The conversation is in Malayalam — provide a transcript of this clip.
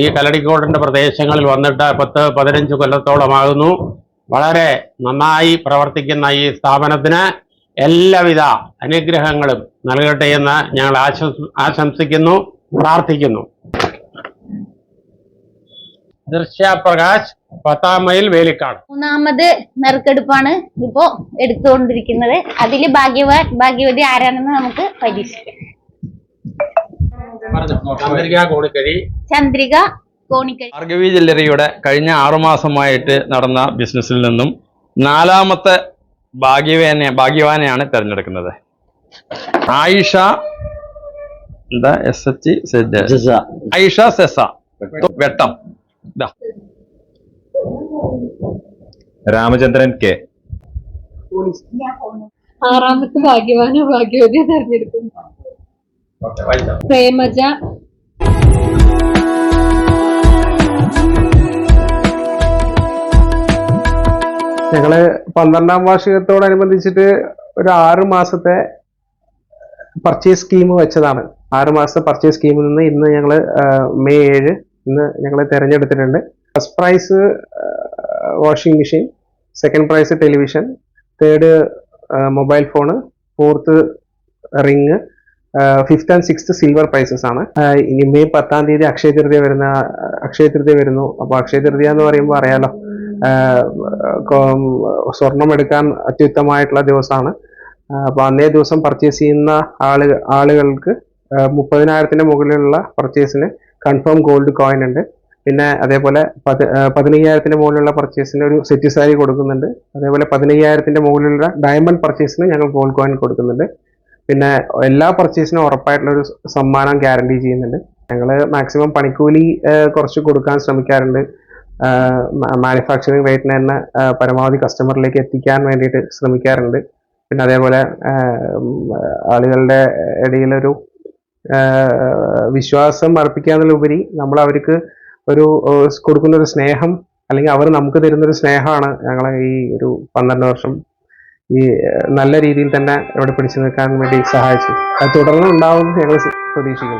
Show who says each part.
Speaker 1: ഈ കല്ലടിക്കോടിന്റെ പ്രദേശങ്ങളിൽ വന്നിട്ട് 10-15 കൊല്ലത്തോളമാകുന്നു. വളരെ നന്നായി പ്രവർത്തിക്കുന്ന ഈ സ്ഥാപനത്തിന് എല്ലാവിധ അനുഗ്രഹങ്ങളും നൽകട്ടെ എന്ന് ഞങ്ങൾ ആശംസിക്കുന്നു, പ്രാർത്ഥിക്കുന്നു. ദൃശ്യപ്രകാശ്, 10-ാം മൈൽ, വേലിക്കാട്.
Speaker 2: മൂന്നാമത് നറുക്കെടുപ്പാണ് ഇപ്പോ എടുത്തുകൊണ്ടിരിക്കുന്നത്. അതില് ഭാഗ്യവതി ആരാണെന്ന് നമുക്ക് പരീക്ഷിക്കാം. ചന്ദ്രിക കോണിക്കരി.
Speaker 3: ഭാർഗവി ജ്വല്ലറിയുടെ കഴിഞ്ഞ 6 മാസമായിട്ട് നടന്ന ബിസിനസ്സിൽ നിന്നും 4ാമത്തെ ഭാഗ്യവാനെയാണ് തിരഞ്ഞെടുക്കുന്നത്. ആയിഷ ആയിഷ സെസ വെട്ടം.
Speaker 4: രാമചന്ദ്രൻ കെ.
Speaker 5: 6ാമത്തെ ഭാഗ്യവതിയെ തെരഞ്ഞെടുക്കുന്നു. പ്രേമജ.
Speaker 6: ഞങ്ങള് 12ാം വാർഷികത്തോടനുബന്ധിച്ചിട്ട് ഒരു 6 മാസത്തെ പർച്ചേസ് സ്കീം വെച്ചതാണ്. 6 മാസത്തെ പർച്ചേസ് സ്കീമിൽ നിന്ന് ഇന്ന് ഞങ്ങള് മെയ് 7 ഇന്ന് ഞങ്ങൾ തിരഞ്ഞെടുത്തിട്ടുണ്ട്. First prize washing machine, second prize television, third mobile phone, fourth ring, 5th and 6th silver prizes ആണ്. ഇനി മെയ് 10-ാം തീയതി അക്ഷയ തൃതീയ വരുന്നു. അപ്പോൾ അക്ഷയ തൃതീയ എന്ന് പറയുമ്പോൾ അറിയാലോ, സ്വർണം എടുക്കാൻ അത്യുത്തമമായിട്ടുള്ള ദിവസമാണ്. അപ്പോൾ അന്നേ ദിവസം പർച്ചേസ് ചെയ്യുന്ന ആളുകൾക്ക് 30,000 മുകളിലുള്ള പർച്ചേസിന് കൺഫേം ഗോൾഡ് കോയിൻ ഉണ്ട്. പിന്നെ അതേപോലെ 15,000 മുകളിലുള്ള പർച്ചേസിന് ഒരു സെറ്റ് സാരി കൊടുക്കുന്നുണ്ട്. അതേപോലെ 15,000 മുകളിലുള്ള ഡയമണ്ട് പർച്ചേസിന് ഞങ്ങൾ ഗോൾഡ് കോയിൻ കൊടുക്കുന്നുണ്ട്. പിന്നെ എല്ലാ പർച്ചേസിനും ഉറപ്പായിട്ടുള്ള ഒരു സമ്മാനം ഗ്യാരണ്ടി ചെയ്യുന്നുണ്ട്. ഞങ്ങൾ മാക്സിമം പണിക്കൂലി കുറച്ച് കൊടുക്കാൻ ശ്രമിക്കാറുണ്ട്. മാനുഫാക്ചറിങ് റേറ്റിന് തന്നെ പരമാവധി കസ്റ്റമറിലേക്ക് എത്തിക്കാൻ വേണ്ടിയിട്ട് ശ്രമിക്കാറുണ്ട്. പിന്നെ അതേപോലെ ആളുകളുടെ ഇടയിലൊരു വിശ്വാസം അർപ്പിക്കാന്നതിലുപരി നമ്മൾ അവർക്ക് കൊടുക്കുന്ന ഒരു സ്നേഹം, അല്ലെങ്കിൽ അവർ നമുക്ക് തരുന്നൊരു സ്നേഹമാണ് ഞങ്ങളെ ഈ ഒരു 12 വർഷം ഈ നല്ല രീതിയിൽ തന്നെ ഇവിടെ പിടിച്ചു നിൽക്കാൻ വേണ്ടി സഹായിച്ചു. അത് തുടർന്ന് ഉണ്ടാവും ഞങ്ങൾ പ്രതീക്ഷിക്കുന്നു.